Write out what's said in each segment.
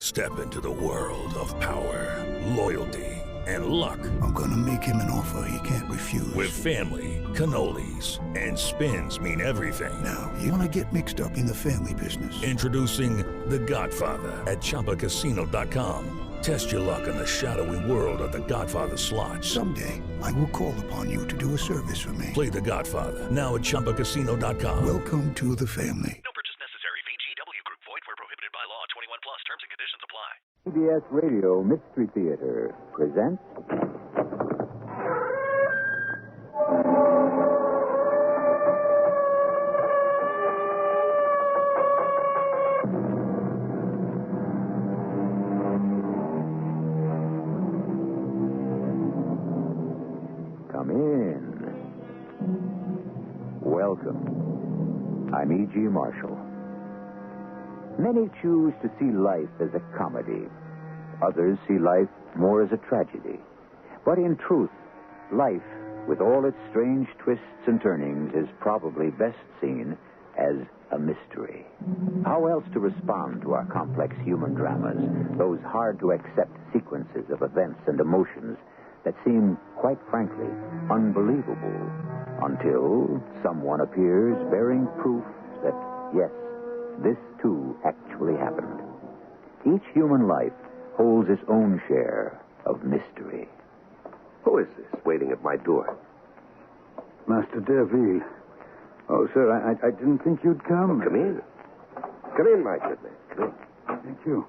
Step into the world of power, loyalty, and luck. I'm gonna make him an offer he can't refuse. With family, cannolis, and spins mean everything. Now, you wanna get mixed up in the family business. Introducing The Godfather at ChumbaCasino.com. Test your luck in the shadowy world of The Godfather slot. Someday, I will call upon you to do a service for me. Play The Godfather now at ChumbaCasino.com. Welcome to the family. No purchase necessary. VGW Group. Void where prohibited by law. 21 plus. Terms and conditions apply. CBS Radio Mystery Theater presents... Come in. Welcome. I'm E.G. Marshall. Many choose to see life as a comedy. Others see life more as a tragedy. But in truth, life, with all its strange twists and turnings, is probably best seen as a mystery. How else to respond to our complex human dramas, those hard-to-accept sequences of events and emotions that seem, quite frankly, unbelievable, until someone appears bearing proof that, yes, this too actually happened. Each human life holds its own share of mystery. Who is this waiting at my door? Master Deville. Oh, sir, I didn't think you'd come. Come in. Come in, my good man. Come in. Thank you.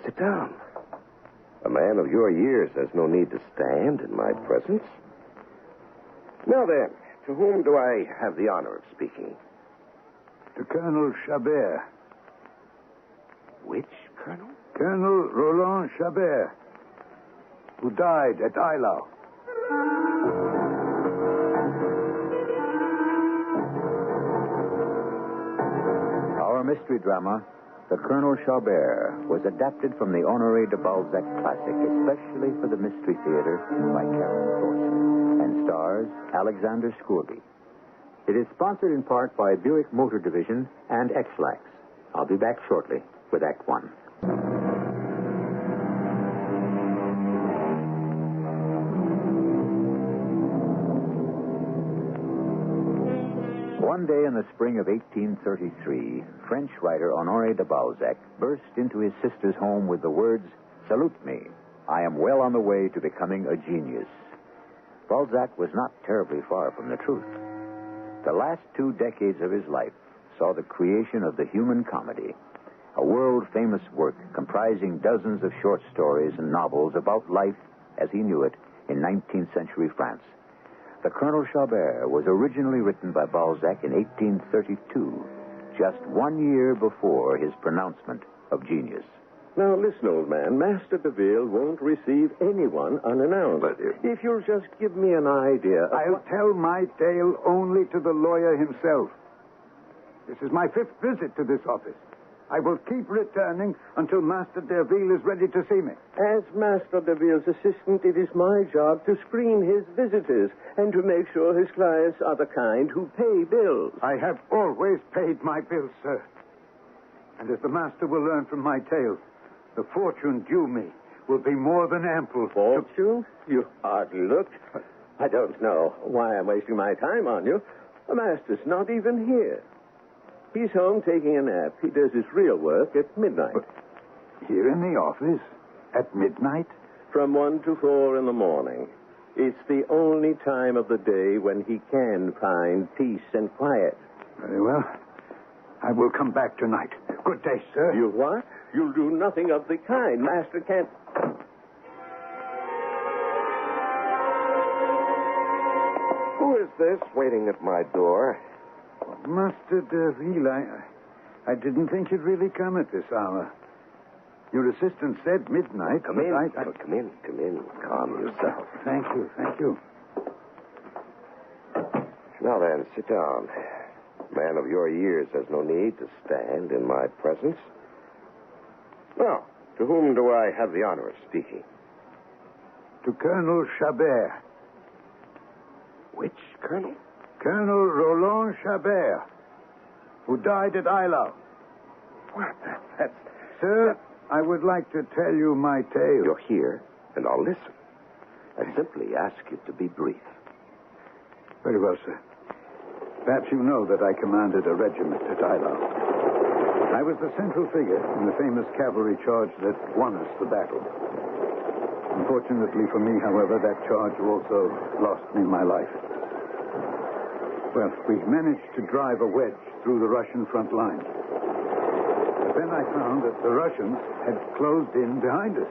Sit down. A man of your years has no need to stand in my presence. Now then, to whom do I have the honor of speaking? To Colonel Chabert. Which colonel? Colonel Roland Chabert, who died at Eylau. Our mystery drama, The Colonel Chabert, was adapted from the Honoré de Balzac classic, especially for the Mystery Theater by Karen Thorson, and stars Alexander Scourby. It is sponsored in part by Buick Motor Division and X-Lax. I'll be back shortly with Act One. One day in the spring of 1833, French writer Honoré de Balzac burst into his sister's home with the words, "Salute me. I am well on the way to becoming a genius." Balzac was not terribly far from the truth. The last 2 decades of his life saw the creation of the human comedy, a world-famous work comprising dozens of short stories and novels about life as he knew it in 19th century France. The Colonel Chabert was originally written by Balzac in 1832, just 1 year before his pronouncement of genius. Now, listen, old man. Master Deville won't receive anyone unannounced. But if you'll just give me an idea of I'll tell my tale only to the lawyer himself. This is my 5th visit to this office. I will keep returning until Master Deville is ready to see me. As Master Deville's assistant, it is my job to screen his visitors and to make sure his clients are the kind who pay bills. I have always paid my bills, sir. And as the master will learn from my tale, the fortune due me will be more than ample. Fortune? You hardly looked. I don't know why I'm wasting my time on you. The master's not even here. He's home taking a nap. He does his real work at midnight. But here in the office? At midnight? From 1 to 4 in the morning. It's the only time of the day when he can find peace and quiet. Very well. I will come back tonight. Good day, sir. You what? You'll do nothing of the kind. Master can't... Who is this waiting at my door? Master Deville, I didn't think you'd really come at this hour. Your assistant said midnight. Come in. Come in. Calm yourself. Thank you. Now then, sit down. A man of your years has no need to stand in my presence. Now, to whom do I have the honor of speaking? To Colonel Chabert. Which colonel? Colonel Roland Chabert, who died at Eylau. What? That's... Sir, I would like to tell you my tale. You're here, and I'll listen. I simply ask you to be brief. Very well, sir. Perhaps you know that I commanded a regiment at Eylau. I was the central figure in the famous cavalry charge that won us the battle. Unfortunately for me, however, that charge also lost me my life. Well, we managed to drive a wedge through the Russian front line. But then I found that the Russians had closed in behind us.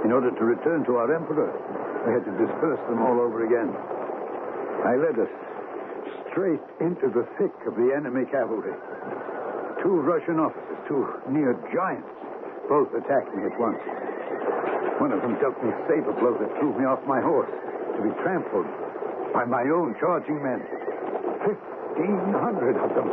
In order to return to our emperor, we had to disperse them all over again. I led us straight into the thick of the enemy cavalry. 2 Russian officers, 2 near giants, both attacked me at once. One of them dealt me a saber blow that threw me off my horse, to be trampled by my own charging men. 1,500 of them.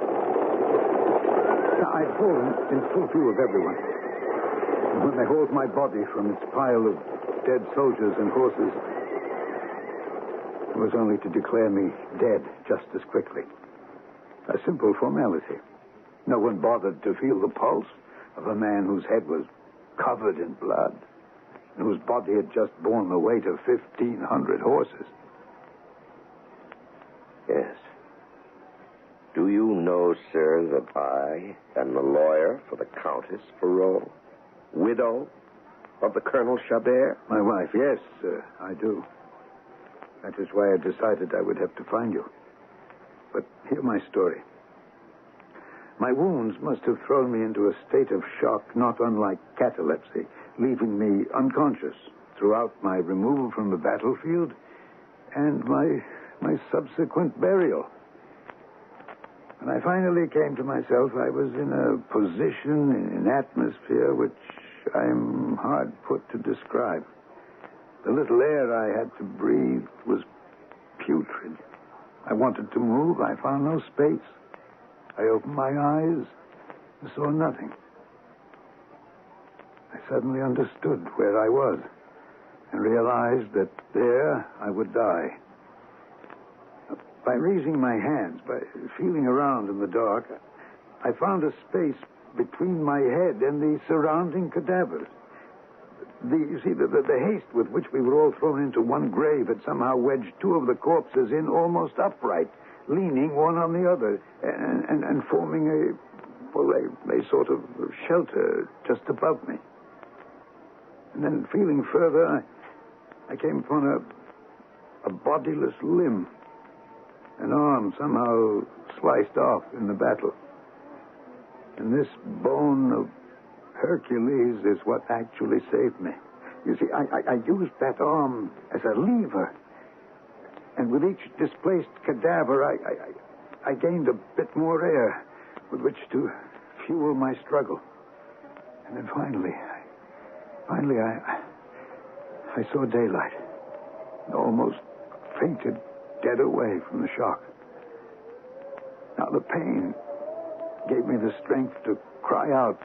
Now, I'd fallen in full view of everyone. And when they hauled my body from its pile of dead soldiers and horses, it was only to declare me dead just as quickly. A simple formality. No one bothered to feel the pulse of a man whose head was covered in blood, and whose body had just borne the weight of 1,500 horses. Yes. Do you know, sir, that I am the lawyer for the Countess Ferrol, widow of the Colonel Chabert? My wife, yes, sir, I do. That is why I decided I would have to find you. But hear my story. My wounds must have thrown me into a state of shock not unlike catalepsy, leaving me unconscious throughout my removal from the battlefield and my subsequent burial. When I finally came to myself, I was in a position, in an atmosphere which I'm hard put to describe. The little air I had to breathe was putrid. I wanted to move. I found no space. I opened my eyes and saw nothing. I suddenly understood where I was and realized that there I would die. By raising my hands, by feeling around in the dark, I found a space between my head and the surrounding cadavers. You see, the haste with which we were all thrown into one grave had somehow wedged 2 of the corpses in almost upright, leaning one on the other, and forming a sort of shelter just above me. And then, feeling further, I came upon a bodiless limb, an arm somehow sliced off in the battle. And this bone of Hercules is what actually saved me. You see, I used that arm as a lever. And with each displaced cadaver, I gained a bit more air with which to fuel my struggle. And then finally, I saw daylight. And almost fainted dead away from the shock. Now, the pain gave me the strength to cry out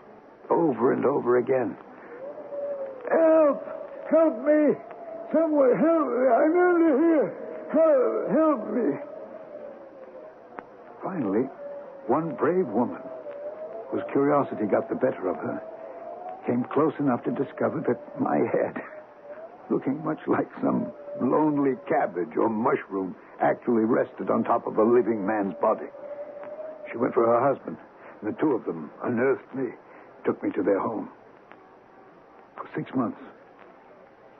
over and over again. Help! Help me! Someone help me! I'm under here! Help me! Finally, one brave woman, whose curiosity got the better of her, came close enough to discover that my head, looking much like some lonely cabbage or mushroom, actually rested on top of a living man's body. She went for her husband, and the 2 of them unearthed me, took me to their home. For 6 months,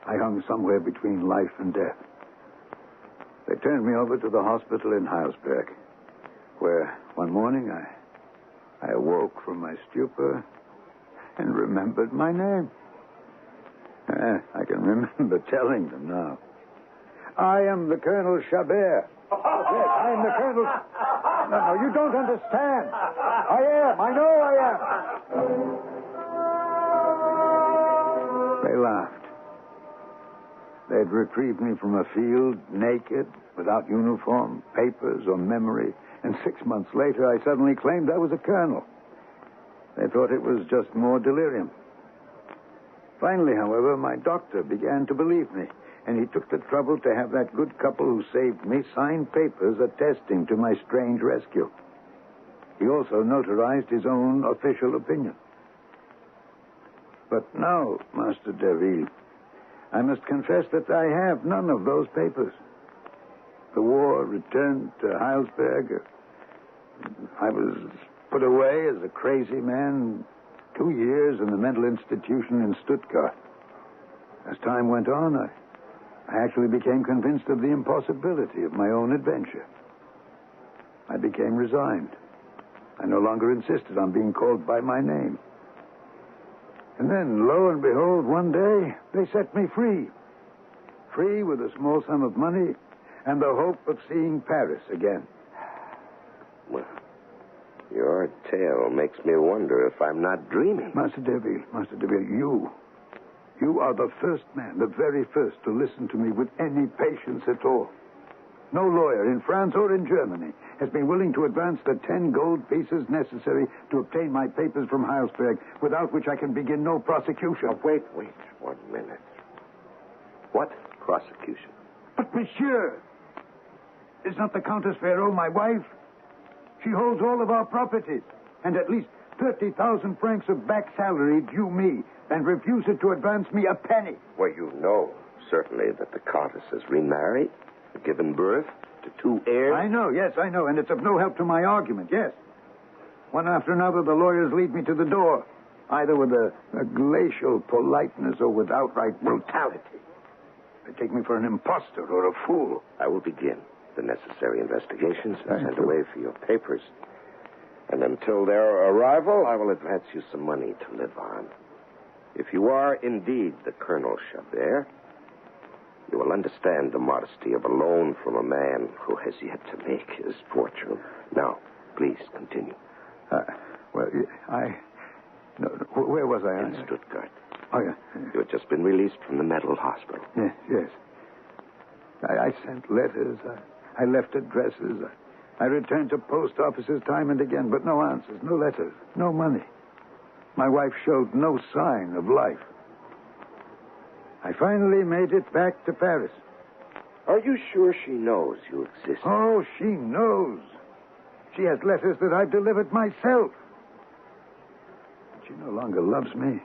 I hung somewhere between life and death. They turned me over to the hospital in Heilsberg, where one morning I awoke from my stupor and remembered my name. I can remember telling them now. I am the Colonel Chabert. Yes, I am the Colonel... No, you don't understand. I know I am. They laughed. They'd retrieved me from a field, naked, without uniform, papers, or memory. And 6 months later, I suddenly claimed I was a colonel. They thought it was just more delirium. Finally, however, my doctor began to believe me, and he took the trouble to have that good couple who saved me sign papers attesting to my strange rescue. He also notarized his own official opinion. But now, Master Deville, I must confess that I have none of those papers. The war returned to Heilsberg. I was put away as a crazy man, 2 years in the mental institution in Stuttgart. As time went on, I actually became convinced of the impossibility of my own adventure. I became resigned. I no longer insisted on being called by my name. And then, lo and behold, one day, they set me free. Free with a small sum of money and the hope of seeing Paris again. Well, your tale makes me wonder if I'm not dreaming. Master Deville, you are the first man, the very first, to listen to me with any patience at all. No lawyer in France or in Germany has been willing to advance the 10 gold pieces necessary to obtain my papers from Heilsberg, without which I can begin no prosecution. Oh, wait 1 minute. What prosecution? But, monsieur, is not the Countess Ferraud my wife? She holds all of our properties, and at least 30,000 francs of back salary due me, and refuses to advance me a penny. Well, you know, certainly, that the Countess has remarried, given birth to 2 heirs. I know, and it's of no help to my argument, yes. One after another, the lawyers lead me to the door, either with a glacial politeness or with outright brutality. They take me for an impostor or a fool. I will begin the necessary investigations and send away for your papers. And until their arrival, I will advance you some money to live on. If you are indeed the Colonel Chabert, you will understand the modesty of a loan from a man who has yet to make his fortune. Now, please continue. No, where was I? In Stuttgart. Oh, yeah. You had just been released from the mental hospital. Yes. I sent letters. I left addresses. I returned to post offices time and again, but no answers, no letters, no money. My wife showed no sign of life. I finally made it back to Paris. Are you sure she knows you exist? Oh, she knows. She has letters that I've delivered myself. But she no longer loves me.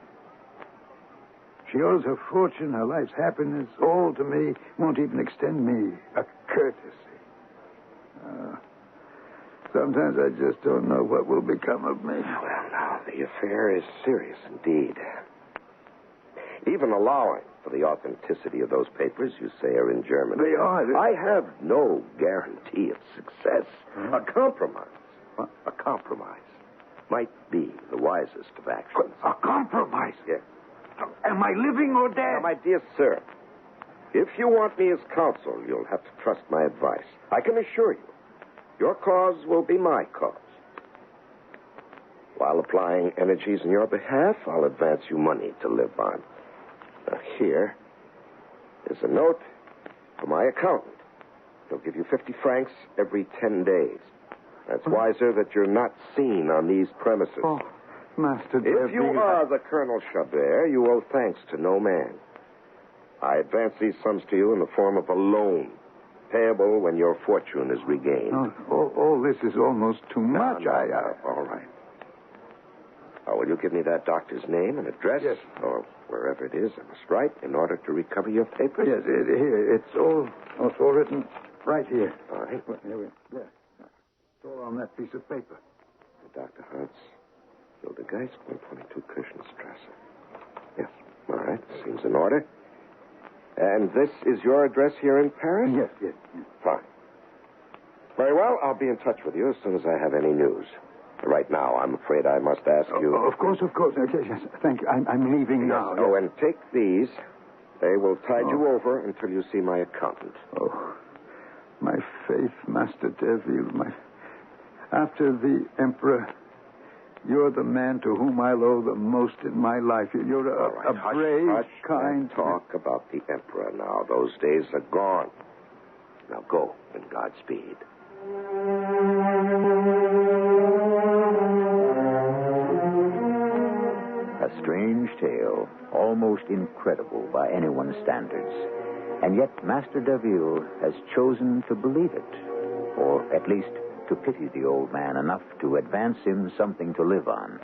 She owes her fortune, her life's happiness, all to me, won't even extend me a courtesy. Sometimes I just don't know what will become of me. Well, now, the affair is serious indeed. Even allowing for the authenticity of those papers you say are in Germany. They are. I have no guarantee of success. A compromise. What? A compromise might be the wisest of actions. A compromise? Yes. Am I living or dead? Now, my dear sir, if you want me as counsel, you'll have to trust my advice. I can assure you, your cause will be my cause. While applying energies in your behalf, I'll advance you money to live on. Now, here is a note for my accountant. He'll give you 50 francs every 10 days. That's wiser that you're not seen on these premises. Oh, Master Deville. If you are the Colonel Chabert, you owe thanks to no man. I advance these sums to you in the form of a loan, payable when your fortune is regained. All this is almost too much. No, all right. Will you give me that doctor's name and address? Yes. Or wherever it is, I must write in order to recover your papers? Yes, here. It's all written right here. All right. There. It's all on that piece of paper. Dr. Hartz, Hildegast, 122 Kirchenstrasse. Yes. All right. Seems in order. And this is your address here in Paris? Yes. Fine. Very well. I'll be in touch with you as soon as I have any news. Right now, I'm afraid I must ask you... Of course. Okay, yes, thank you. I'm leaving now. Oh, and take these. They will tide you over until you see my accountant. Oh, my faith, Master Deville, After the Emperor, you're the man to whom I'll owe the most in my life. You're a brave, kind... Don't talk about the Emperor now. Those days are gone. Now go, and Godspeed. A strange tale, almost incredible by anyone's standards. And yet Master Deville has chosen to believe it, or at least to pity the old man enough to advance him something to live on.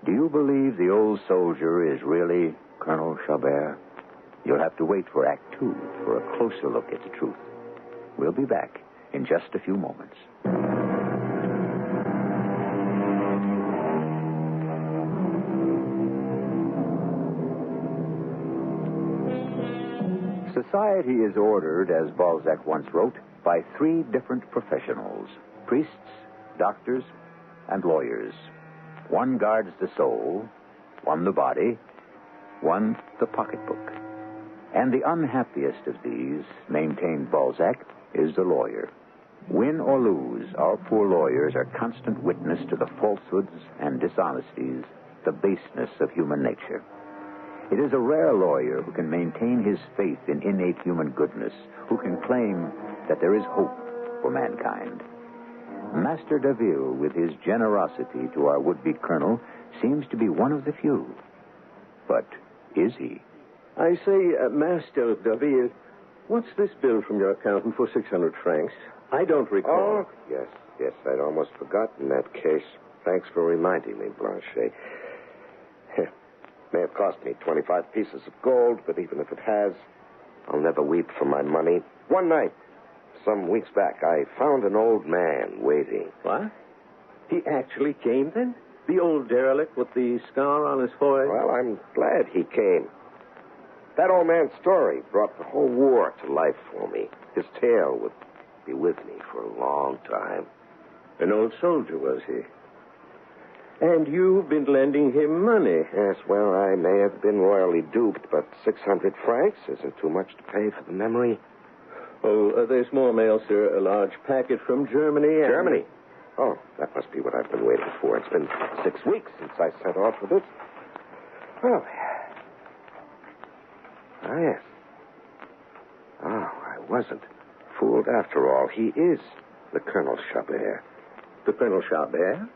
Do you believe the old soldier is really Colonel Chabert? You'll have to wait for Act 2 for a closer look at the truth. We'll be back in just a few moments. Society is ordered, as Balzac once wrote, by 3 different professionals: priests, doctors, and lawyers. One guards the soul, one the body, one the pocketbook. And the unhappiest of these, maintained Balzac, is the lawyer. Win or lose, our poor lawyers are constant witness to the falsehoods and dishonesties, the baseness of human nature. It is a rare lawyer who can maintain his faith in innate human goodness, who can claim that there is hope for mankind. Master Deville, with his generosity to our would-be colonel, seems to be one of the few. But is he? I say, Master Deville, what's this bill from your accountant for 600 francs? I don't recall. Oh, yes, I'd almost forgotten that case. Thanks for reminding me, Blanchet. May have cost me 25 pieces of gold, but even if it has, I'll never weep for my money. One night, some weeks back, I found an old man waiting. What? He actually came, then? The old derelict with the scar on his forehead? Well, I'm glad he came. That old man's story brought the whole war to life for me. His tale would be with me for a long time. An old soldier, was he? And you've been lending him money. Yes, well, I may have been royally duped, but 600 francs isn't too much to pay for the memory. Oh, there's more mail, sir. A large packet from Germany. Germany? Oh, that must be what I've been waiting for. It's been 6 weeks since I set off with it. Well, yes. Oh, I wasn't fooled after all. He is the Colonel Chabert. The Colonel Chabert?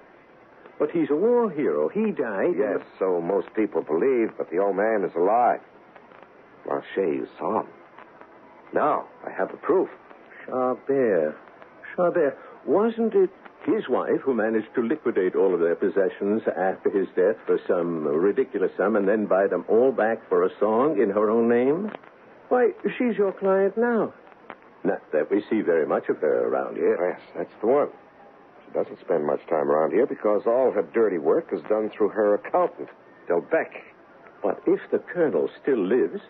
But he's a war hero. He died. Yes, so most people believe, but the old man is alive. Blanchet, you saw him. Now, I have the proof. Chabert. Wasn't it his wife who managed to liquidate all of their possessions after his death for some ridiculous sum and then buy them all back for a song in her own name? Why, she's your client now. Not that we see very much of her around here. Yes, that's the one. She doesn't spend much time around here because all her dirty work is done through her accountant, Delbec. But if the colonel still lives,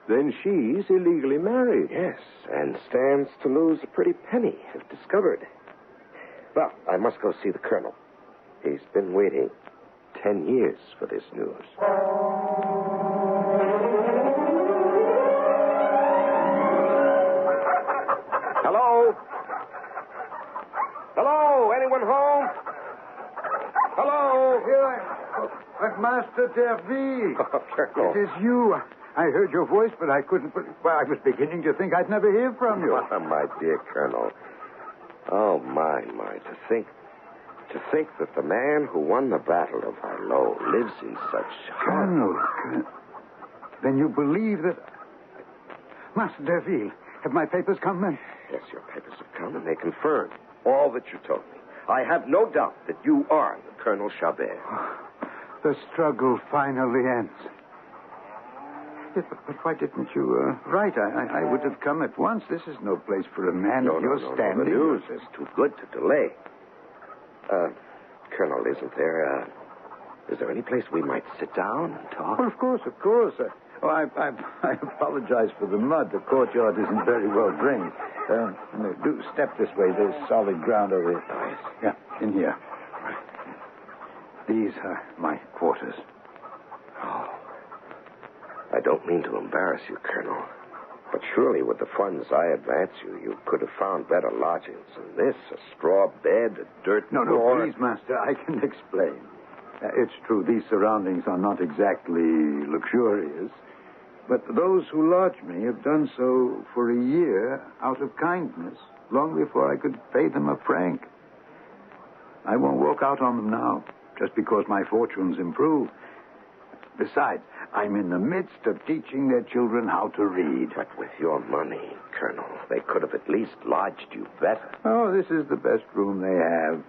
then she's illegally married. Yes, and stands to lose a pretty penny if discovered. Well, I must go see the colonel. He's been waiting 10 years for this news. Hello? Hello? Anyone home? Hello? Here, Master Deville. Oh, Colonel. It is you. I heard your voice, but I couldn't... Well, I was beginning to think I'd never hear from you. Oh, my dear Colonel. Oh, my. To think that the man who won the Battle of Harlow lives in such... Colonel, then you believe that... Master Deville, have my papers come then? Yes, your papers have come, and they confirm all that you told me. I have no doubt that you are the Colonel Chabert. The struggle finally ends. Yes, but why didn't you write? I would have come at once. This is no place for a man of your standing. The news is too good to delay. Colonel, is there any place we might sit down and talk? Well, of course. I apologize for the mud. The courtyard isn't very well drained. Do step this way. There's solid ground over here. Oh, yes. Yeah, in here. These are my quarters. Oh. I don't mean to embarrass you, Colonel, but surely with the funds I advance you could have found better lodgings than this. A straw bed, a dirt No, floor. please, Master, I can explain. It's true, these surroundings are not exactly luxurious, but those who lodge me have done so for a year out of kindness, long before I could pay them a franc. I won't walk out on them now, just because my fortunes improve. Besides, I'm in the midst of teaching their children how to read. But with your money, Colonel, they could have at least lodged you better. Oh, this is the best room they have.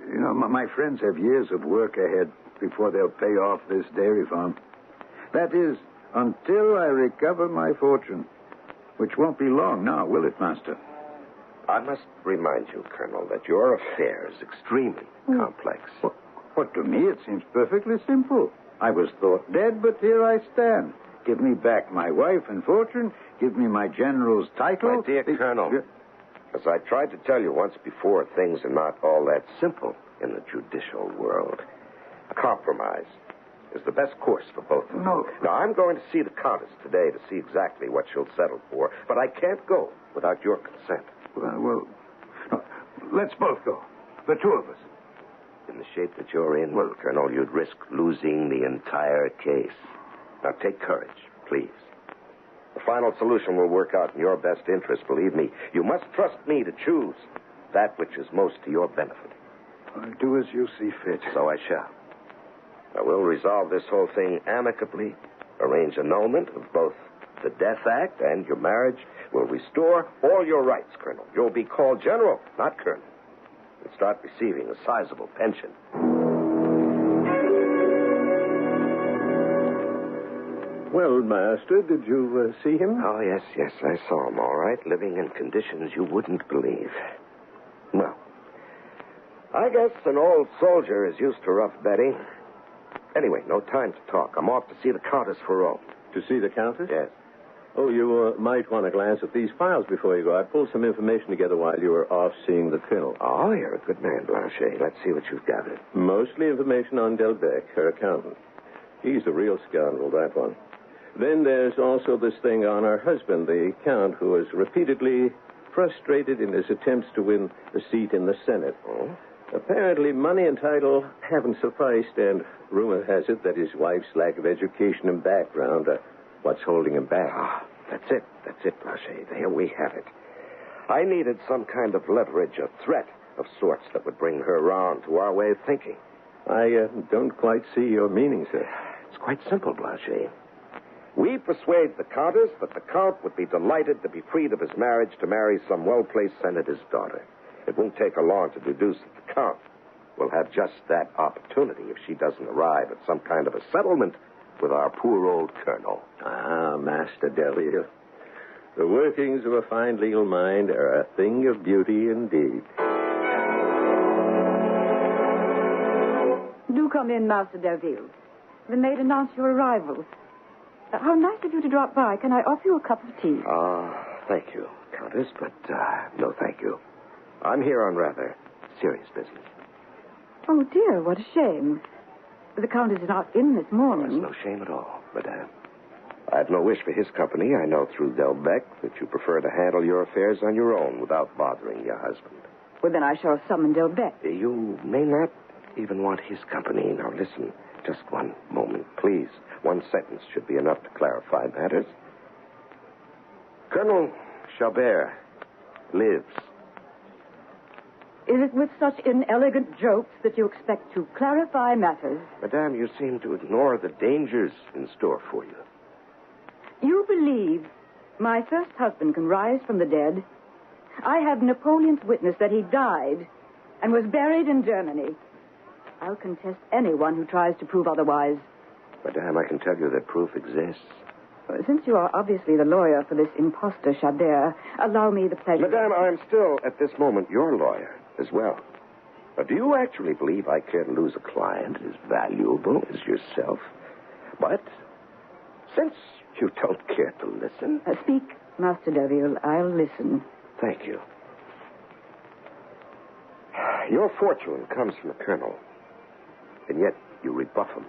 You know, my friends have years of work ahead before they'll pay off this dairy farm. That is, until I recover my fortune, which won't be long now, will it, Master? I must remind you, Colonel, that your affair is extremely complex. What, to me, it seems perfectly simple. I was thought dead, but here I stand. Give me back my wife and fortune. Give me my general's title. My dear Colonel, as I tried to tell you once before, things are not all that simple in the judicial world. Compromise is the best course for both of you. No. Now, I'm going to see the Countess today to see exactly what she'll settle for, but I can't go without your consent. Well, let's both go. The two of us. In the shape that you're in, Colonel, you'd risk losing the entire case. Now, take courage, please. The final solution will work out in your best interest, believe me. You must trust me to choose that which is most to your benefit. I'll do as you see fit. So I shall. I will resolve this whole thing amicably, arrange annulment of both the Death Act and your marriage, will restore all your rights, Colonel. You'll be called General, not Colonel, and start receiving a sizable pension. Well, Master, did you see him? Oh, yes, I saw him, all right, living in conditions you wouldn't believe. Well, I guess an old soldier is used to rough betting. Anyway, no time to talk. I'm off to see the Countess Ferrot. To see the Countess? Yes. Oh, you might want to glance at these files before you go. I pulled some information together while you were off seeing the Colonel. Oh, you're a good man, Blanchet. Let's see what you've gathered. Mostly information on Delbecq, her accountant. He's a real scoundrel, that one. Then there's also this thing on her husband, the Count, who is repeatedly frustrated in his attempts to win a seat in the Senate. Oh? Apparently, money and title haven't sufficed, and rumor has it that his wife's lack of education and background are what's holding him back. Ah, that's it, Blanchet. There we have it. I needed some kind of leverage, a threat of sorts that would bring her around to our way of thinking. I don't quite see your meaning, sir. It's quite simple, Blanchet. We persuade the Countess that the Count would be delighted to be freed of his marriage to marry some well-placed senator's daughter. It won't take her long to deduce that the Count will have just that opportunity if she doesn't arrive at some kind of a settlement with our poor old Colonel. Ah, Master Deville. The workings of a fine legal mind are a thing of beauty indeed. Do come in, Master Deville. The maid announced your arrival. How nice of you to drop by. Can I offer you a cup of tea? Thank you, Countess, but no thank you. I'm here on rather serious business. Oh, dear, what a shame. The Count is not in this morning. There's no shame at all, Madame. I have no wish for his company. I know through Delbecq that you prefer to handle your affairs on your own without bothering your husband. Well, then I shall summon Delbecq. You may not even want his company. Now, listen, just one moment, please. One sentence should be enough to clarify matters. Colonel Chabert lives. Is it with such inelegant jokes that you expect to clarify matters? Madame, you seem to ignore the dangers in store for you. You believe my first husband can rise from the dead? I have Napoleon's witness that he died and was buried in Germany. I'll contest anyone who tries to prove otherwise. Madame, I can tell you that proof exists. Since you are obviously the lawyer for this imposter Chabert, allow me the pleasure... Madame, I am still, at this moment, your lawyer as well. But do you actually believe I care to lose a client as valuable as yourself? But since you don't care to listen... Speak, Master Deville. I'll listen. Thank you. Your fortune comes from the Colonel, and yet you rebuff him.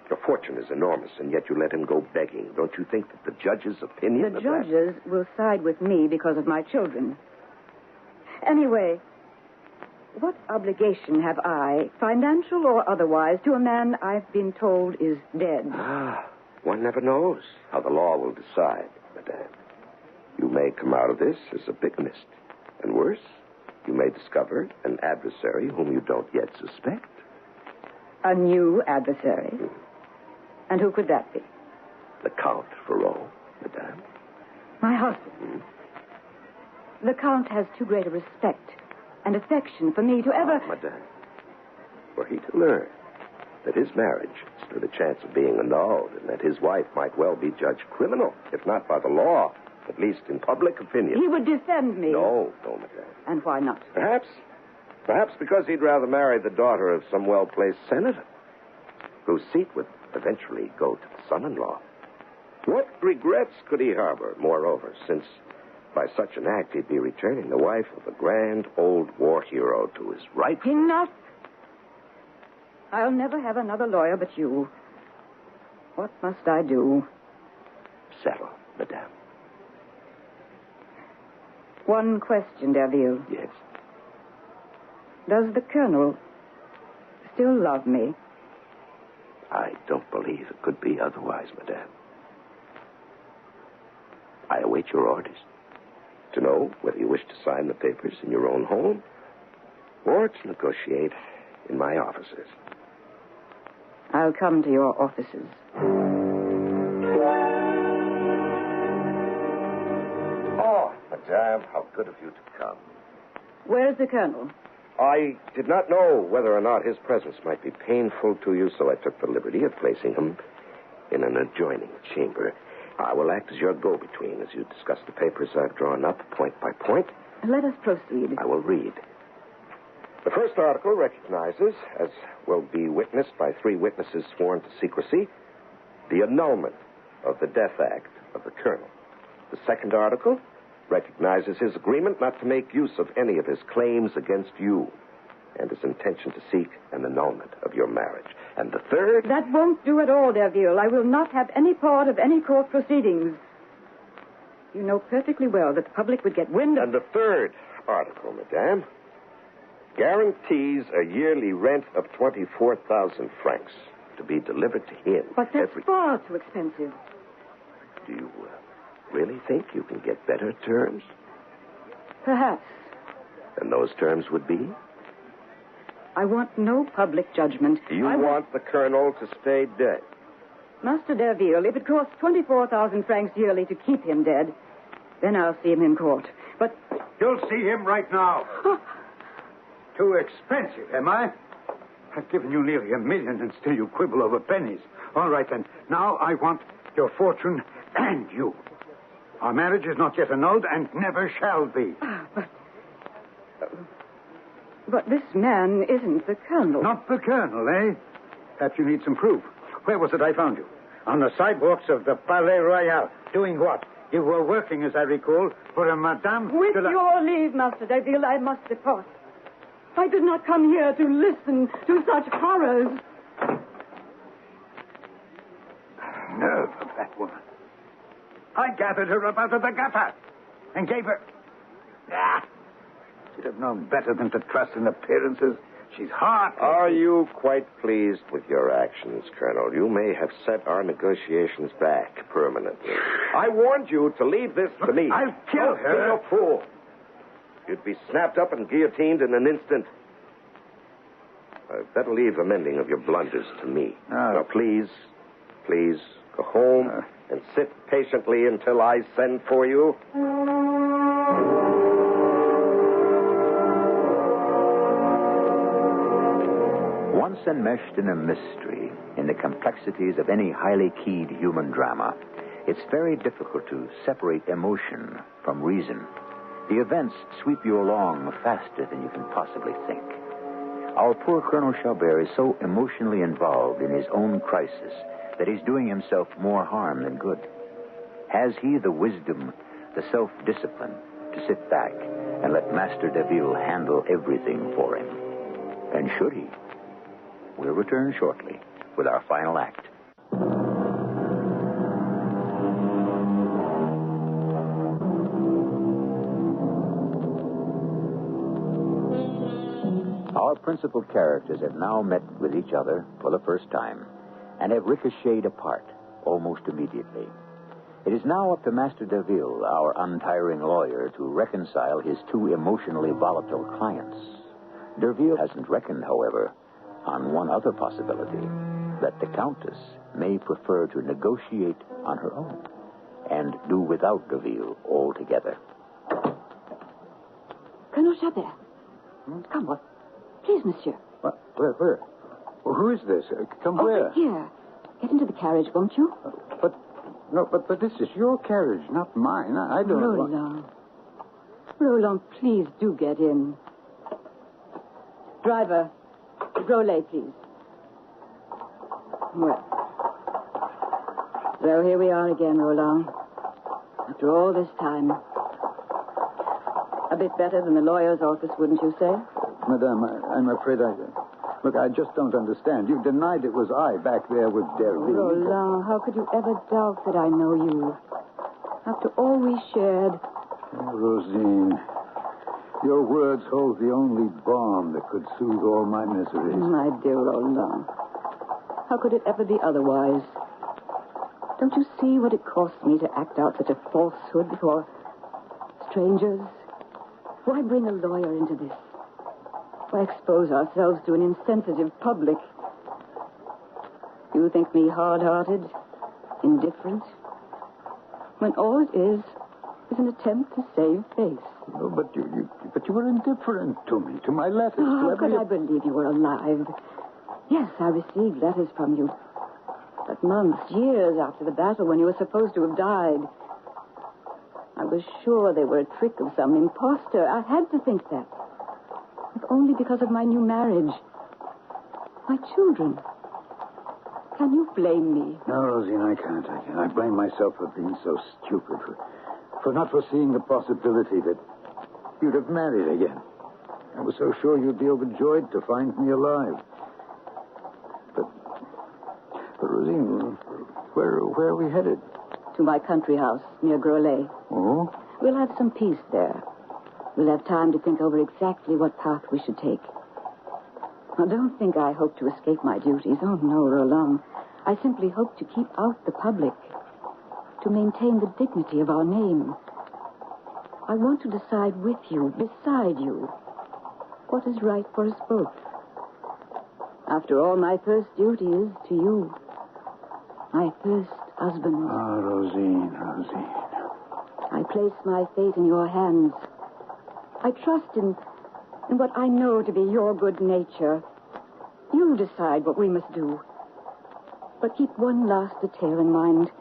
Your fortune is enormous, and yet you let him go begging. Don't you think that the judge's opinion The of that... judges will side with me because of my children. Anyway, what obligation have I, financial or otherwise, to a man I've been told is dead? One never knows how the law will decide, Madame. You may come out of this as a bigamist. And worse, you may discover an adversary whom you don't yet suspect. A new adversary? And who could that be? The Count Ferrand, madame. My husband. The Count has too great a respect and affection for me to ever... Madame, were he to learn that his marriage stood a chance of being annulled and that his wife might well be judged criminal, if not by the law, at least in public opinion... He would defend me. No, madame. And why not? Perhaps because he'd rather marry the daughter of some well-placed senator, whose seat would eventually go to the son-in-law. What regrets could he harbor, moreover, since by such an act he'd be returning the wife of a grand old war hero to his rightful... Enough! I'll never have another lawyer but you. What must I do? Settle, madame. One question, Deville. Yes. Does the Colonel still love me? I don't believe it could be otherwise, madame. I await your orders to know whether you wish to sign the papers in your own home or to negotiate in my offices. I'll come to your offices. Oh, madame, how good of you to come. Where's the Colonel? I did not know whether or not his presence might be painful to you, so I took the liberty of placing him in an adjoining chamber. I will act as your go-between as you discuss the papers I've drawn up, point by point. Let us proceed. I will read. The first article recognizes, as will be witnessed by 3 witnesses sworn to secrecy, the annulment of the death act of the Colonel. The second article recognizes his agreement not to make use of any of his claims against you and his intention to seek an annulment of your marriage. And the third... That won't do at all, Deville. I will not have any part of any court proceedings. You know perfectly well that the public would get wind of... And the third article, madame, guarantees a yearly rent of 24,000 francs to be delivered to him. But that's far too expensive. Do you really think you can get better terms? Perhaps. And those terms would be? I want no public judgment. You want the Colonel to stay dead? Master Deville, if it costs 24,000 francs yearly to keep him dead, then I'll see him in court. But... You'll see him right now. Too expensive, am I? I've given you nearly $1 million and still you quibble over pennies. All right, then. Now I want your fortune and you. Our marriage is not yet annulled and never shall be. But this man isn't the Colonel. Not the Colonel, eh? Perhaps you need some proof. Where was it I found you? On the sidewalks of the Palais Royal. Doing what? You were working, as I recall, for a Madame... With your leave, Master Deville, I must depart. I did not come here to listen to such horrors. Nerve of that woman. I gathered her up out of the gutter and gave her... She'd have known better than to trust in appearances. She's hard. Are you quite pleased with your actions, Colonel? You may have set our negotiations back permanently. I warned you to leave this to me. I'll kill her. Don't be a fool. You'd be snapped up and guillotined in an instant. I'd better leave the mending of your blunders to me. Now, please, go home and sit patiently until I send for you. Once enmeshed in a mystery, in the complexities of any highly keyed human drama, it's very difficult to separate emotion from reason. The events sweep you along faster than you can possibly think. Our poor Colonel Chabert is so emotionally involved in his own crisis that he's doing himself more harm than good. Has he the wisdom, the self-discipline to sit back and let Master Deville handle everything for him? And should he? We'll return shortly with our final act. Our principal characters have now met with each other for the first time and have ricocheted apart almost immediately. It is now up to Master Deville, our untiring lawyer, to reconcile his two emotionally volatile clients. Deville hasn't reckoned, however, on one other possibility, that the Countess may prefer to negotiate on her own and do without Deville altogether. Colonel Chabert. Come. What? Please, monsieur. What? Where? Well, who is this? Come where? Here. Get into the carriage, won't you? But this is your carriage, not mine. I don't... Roland. Roland, please do get in. Driver, Rollet, please. Well. So here we are again, Roland. After all this time. A bit better than the lawyer's office, wouldn't you say? Madame, I'm afraid Look, I just don't understand. You denied it was I back there with Deville. Roland, how could you ever doubt that I know you? After all we shared. Oh, Rosine, your words hold the only balm that could soothe all my miseries. My dear Roland, how could it ever be otherwise? Don't you see what it cost me to act out such a falsehood for strangers? Why bring a lawyer into this? Why expose ourselves to an insensitive public? You think me hard-hearted, indifferent, when all it is an attempt to save face. No, but you were indifferent to me, to my letters. How could I believe you were alive? Yes, I received letters from you. But months, years after the battle, when you were supposed to have died. I was sure they were a trick of some imposter. I had to think that. If only because of my new marriage. My children. Can you blame me? No, Rosine, I can't. I blame myself for being so stupid, for not foreseeing the possibility that you'd have married again. I was so sure you'd be overjoyed to find me alive. But Rosine, where are we headed? To my country house near Groslay. Oh? We'll have some peace there. We'll have time to think over exactly what path we should take. Now, don't think I hope to escape my duties. Oh, no, Roland. I simply hope to keep out the public, to maintain the dignity of our name. I want to decide with you, beside you, what is right for us both. After all, my first duty is to you, my first husband. Ah, Rosine. I place my fate in your hands. I trust in what I know to be your good nature. You decide what we must do. But keep one last detail in mind.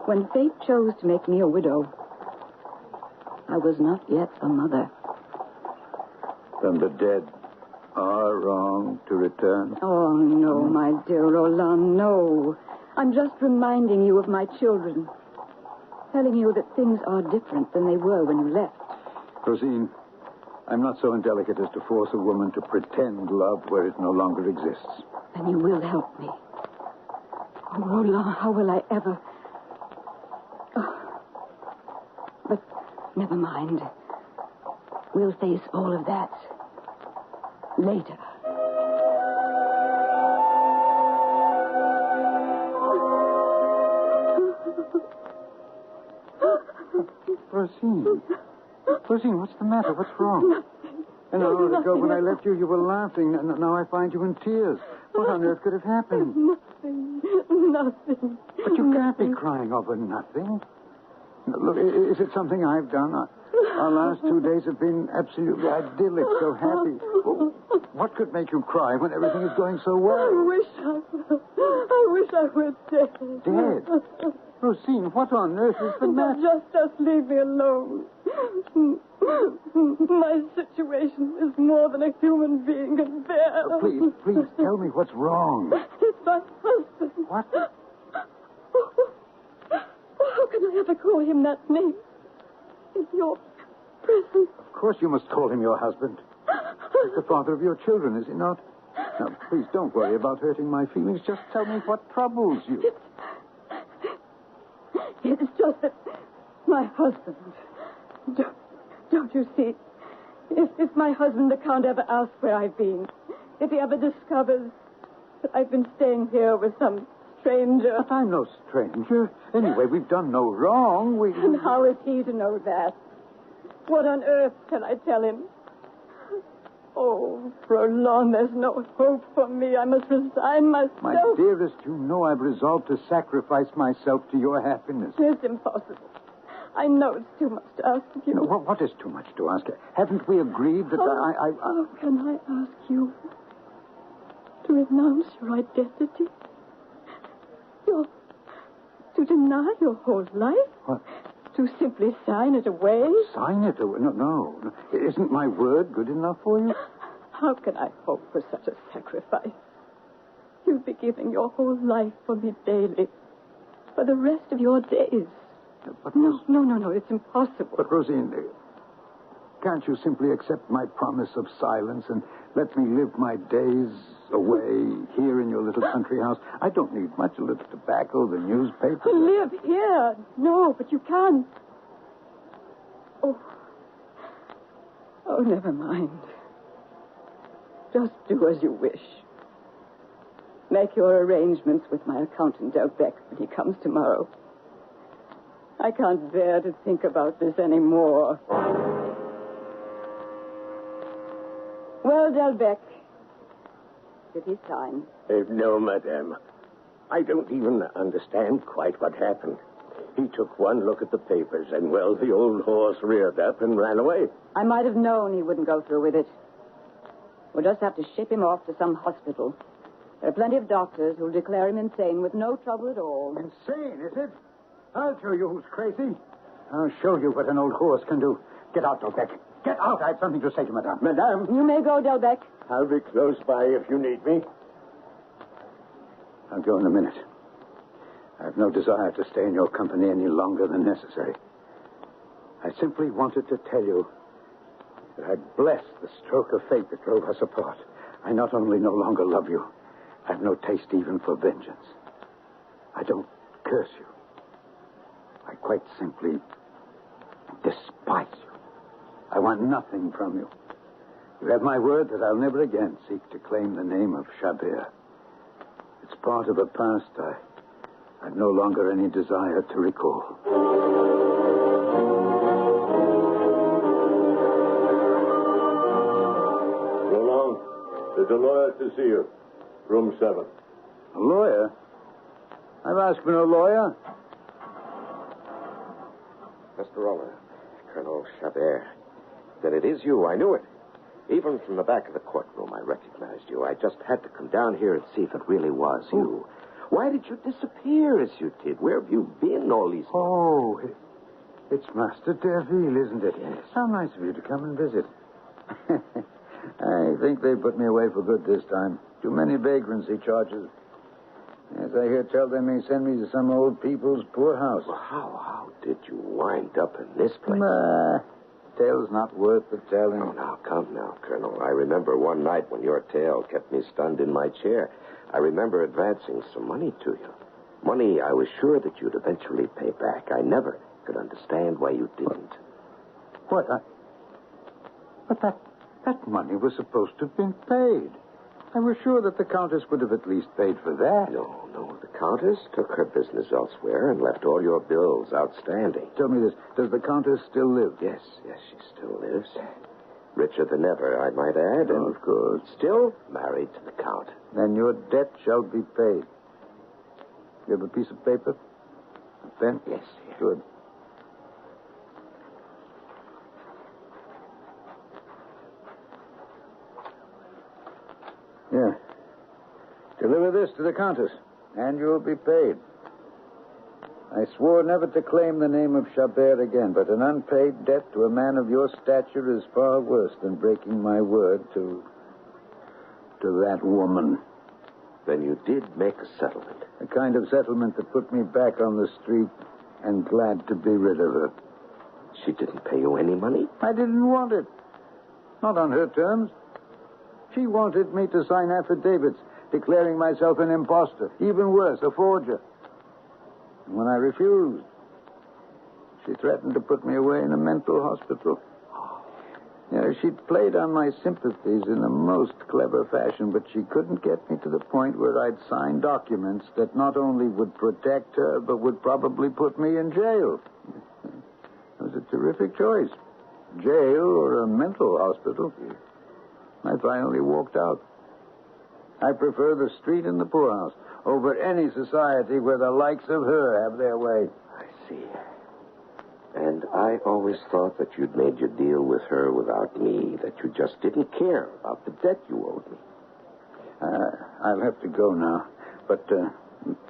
When fate chose to make me a widow, I was not yet a mother. Then the dead are wrong to return? Oh, no, my dear Roland, no. I'm just reminding you of my children. Telling you that things are different than they were when you left. Rosine, I'm not so indelicate as to force a woman to pretend love where it no longer exists. Then you will help me. Oh, Roland, how will I ever... Oh. But never mind. We'll face all of that later. Rosine, what's the matter? What's wrong? Nothing. An hour ago when I left you, you were laughing, and now I find you in tears. What on earth could have happened? Nothing. But you can't be crying over nothing. Look, is it something I've done? Our last 2 days have been absolutely idyllic, so happy. Well, what could make you cry when everything is going so well? I wish I were dead. Dead? Rosine, what on earth is the matter? Just leave me alone. My situation is more than a human being can bear. Please, tell me what's wrong. It's my husband. What? How can I ever call him that name in your presence? Of course you must call him your husband. He's the father of your children, is he not? Now, please don't worry about hurting my feelings. Just tell me what troubles you. It's just that my husband... Don't you see? If my husband, the Count, ever asks where I've been, if he ever discovers that I've been staying here with some stranger... But I'm no stranger. Anyway, we've done no wrong. And how is he to know that? What on earth can I tell him? Oh, Roland, there's no hope for me. I must resign myself. My dearest, you know I've resolved to sacrifice myself to your happiness. It's impossible. I know it's too much to ask of you. No, what is too much to ask? Haven't we agreed that How can I ask you to renounce your identity? To deny your whole life? What? To simply sign it away? Sign it away? No. Isn't my word good enough for you? How can I hope for such a sacrifice? You'd be giving your whole life for me daily, for the rest of your days. But No, it's impossible. But, Rosine, can't you simply accept my promise of silence and let me live my days away here in your little country house? I don't need much, a little tobacco, the newspaper. Live here? No, but you can't. Oh, never mind. Just do as you wish. Make your arrangements with my accountant, Delbecq, when he comes tomorrow. I can't bear to think about this anymore. Well, Delbecq, did he sign? No, madame. I don't even understand quite what happened. He took one look at the papers, and, well, the old horse reared up and ran away. I might have known he wouldn't go through with it. We'll just have to ship him off to some hospital. There are plenty of doctors who'll declare him insane with no trouble at all. Insane, is it? I'll show you who's crazy. I'll show you what an old horse can do. Get out, Delbecq. Get out. I have something to say to Madame. Madame, You may go, Delbecq. I'll be close by if you need me. I'll go in a minute. I have no desire to stay in your company any longer than necessary. I simply wanted to tell you that I bless the stroke of fate that drove us apart. I not only no longer love you, I have no taste even for vengeance. I don't curse you. I quite simply despise you. I want nothing from you. You have my word that I'll never again seek to claim the name of Chabert. It's part of a past I've no longer any desire to recall. Roland, there's a lawyer to see you. Room 7. A lawyer? I've asked for no lawyer. Mr. Roller, Colonel Chabert. That it is you. I knew it. Even from the back of the courtroom, I recognized you. I just had to come down here and see if it really was you. Why did you disappear as you did? Where have you been all these months? Oh, it's Master Deville, isn't it? Yes. How nice of you to come and visit. I think they put me away for good this time. Too many vagrancy charges. As I hear tell, they may send me to some old people's poorhouse. Well, how did you wind up in this place? Tale's not worth the telling. Oh, now, come now, Colonel. I remember one night when your tale kept me stunned in my chair. I remember advancing some money to you. Money I was sure that you'd eventually pay back. I never could understand why you didn't. What? But that money was supposed to have been paid. I was sure that the Countess would have at least paid for that. No. The Countess took her business elsewhere and left all your bills outstanding. Tell me this. Does the Countess still live? Yes, she still lives. Richer than ever, I might add. Oh, of course. Still married to the Count. Then your debt shall be paid. You have a piece of paper? A pen? Yes. Good. Here. Deliver this to the Countess, and you'll be paid. I swore never to claim the name of Chabert again, but an unpaid debt to a man of your stature is far worse than breaking my word to that woman. Then you did make a settlement. The kind of settlement that put me back on the street and glad to be rid of her. She didn't pay you any money? I didn't want it. Not on her terms. She wanted me to sign affidavits declaring myself an imposter. Even worse, a forger. And when I refused, she threatened to put me away in a mental hospital. Yeah, she'd played on my sympathies in the most clever fashion, but she couldn't get me to the point where I'd sign documents that not only would protect her, but would probably put me in jail. It was a terrific choice. Jail or a mental hospital. I finally walked out. I prefer the street and the poorhouse over any society where the likes of her have their way. I see. And I always thought that you'd made your deal with her without me, that you just didn't care about the debt you owed me. I'll have to go now, but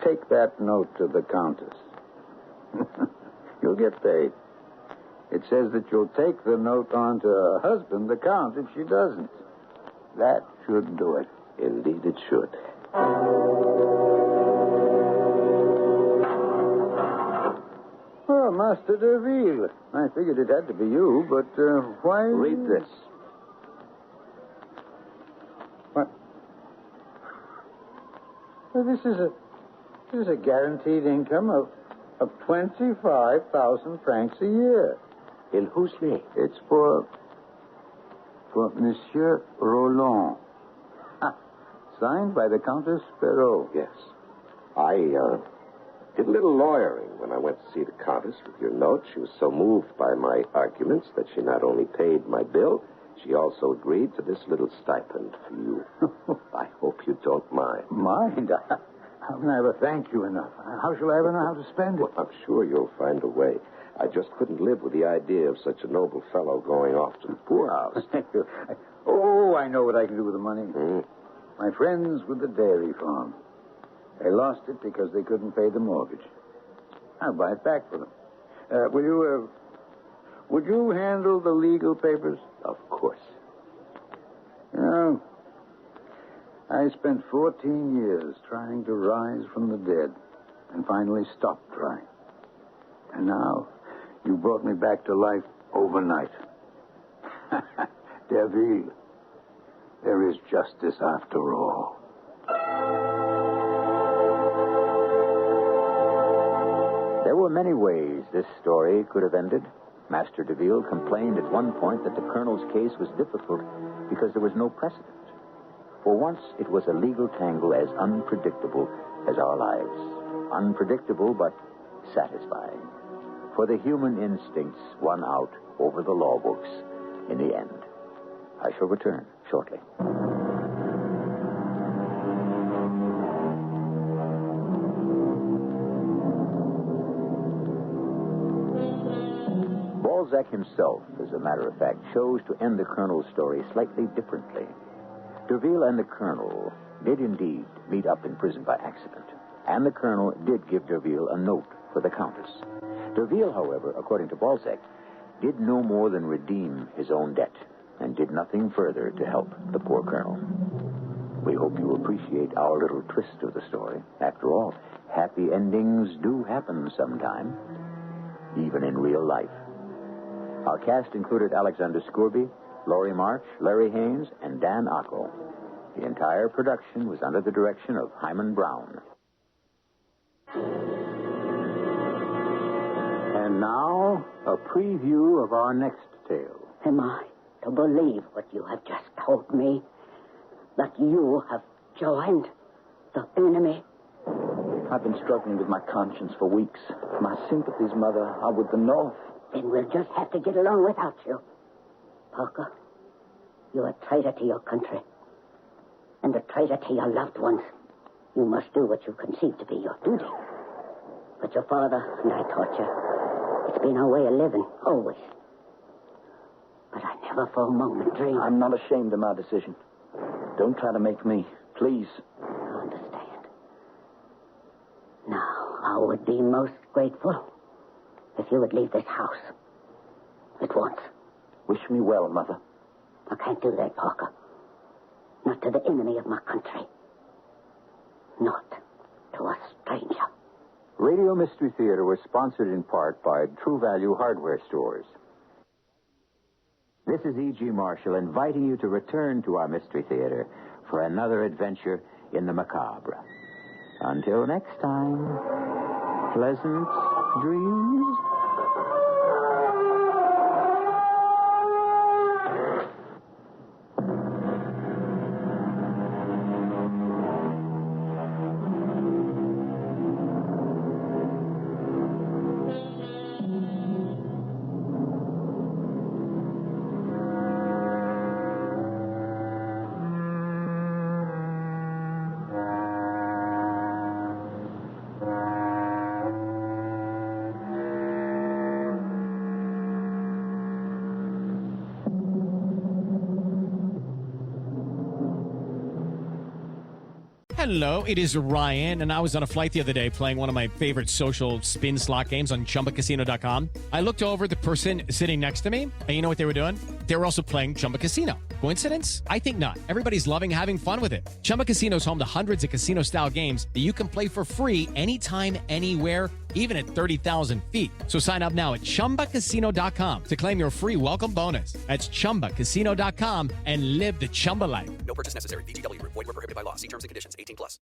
take that note to the Countess. You'll get paid. It says that you'll take the note on to her husband, the Count, if she doesn't. That should do it. Indeed it should. Oh, Master Deville. I figured it had to be you, but why... Read this. What? Well, this is a guaranteed income of 25,000 francs a year. In whose name? It's for Monsieur Roland. Signed by the Countess Perrault. Yes. I did a little lawyering when I went to see the Countess with your note. She was so moved by my arguments that she not only paid my bill, she also agreed to this little stipend for you. I hope you don't mind. Mind? I'll never thank you enough. How shall I ever know how to spend it? Well, I'm sure you'll find a way. I just couldn't live with the idea of such a noble fellow going off to the poorhouse. Oh, I know what I can do with the money. My friends with the dairy farm. They lost it because they couldn't pay the mortgage. I'll buy it back for them. Would you handle the legal papers? Of course. You know, I spent 14 years trying to rise from the dead and finally stopped trying. And now you brought me back to life overnight. Deville, there is justice after all. There were many ways this story could have ended. Master Deville complained at one point that the Colonel's case was difficult because there was no precedent. For once, it was a legal tangle as unpredictable as our lives. Unpredictable, but satisfying. For the human instincts won out over the law books in the end. I shall return shortly. Balzac himself, as a matter of fact, chose to end the Colonel's story slightly differently. Deville and the Colonel did indeed meet up in prison by accident, and the Colonel did give Deville a note for the Countess. Deville, however, according to Balzac, did no more than redeem his own debt and did nothing further to help the poor Colonel. We hope you appreciate our little twist of the story. After all, happy endings do happen sometime, even in real life. Our cast included Alexander Scourby, Laurie March, Larry Haynes, and Dan Ocko. The entire production was under the direction of Hyman Brown. And now, a preview of our next tale. Am I to believe what you have just told me? That you have joined the enemy? I've been struggling with my conscience for weeks. My sympathies, Mother, are with the North. Then we'll just have to get along without you. Parker, you're a traitor to your country. And a traitor to your loved ones. You must do what you conceive to be your duty. But your father and I taught you. It's been our way of living, always. But I never for a moment dreamed... I'm not ashamed of my decision. Don't try to make me, please. I understand. Now, I would be most grateful if you would leave this house. At once. Wish me well, Mother. I can't do that, Parker. Not to the enemy of my country. Not to a stranger. Radio Mystery Theater was sponsored in part by True Value Hardware Stores. This is E.G. Marshall inviting you to return to our Mystery Theater for another adventure in the macabre. Until next time, pleasant dreams. Hello, it is Ryan, and I was on a flight the other day playing one of my favorite social spin slot games on ChumbaCasino.com. I looked over at the person sitting next to me, and you know what they were doing? They were also playing Chumba Casino. Coincidence? I think not. Everybody's loving having fun with it. Chumba Casino is home to hundreds of casino-style games that you can play for free anytime, anywhere, even at 30,000 feet. So sign up now at ChumbaCasino.com to claim your free welcome bonus. That's ChumbaCasino.com and live the Chumba life. No purchase necessary. VGW. Void where prohibited by law. See terms and conditions. 18+.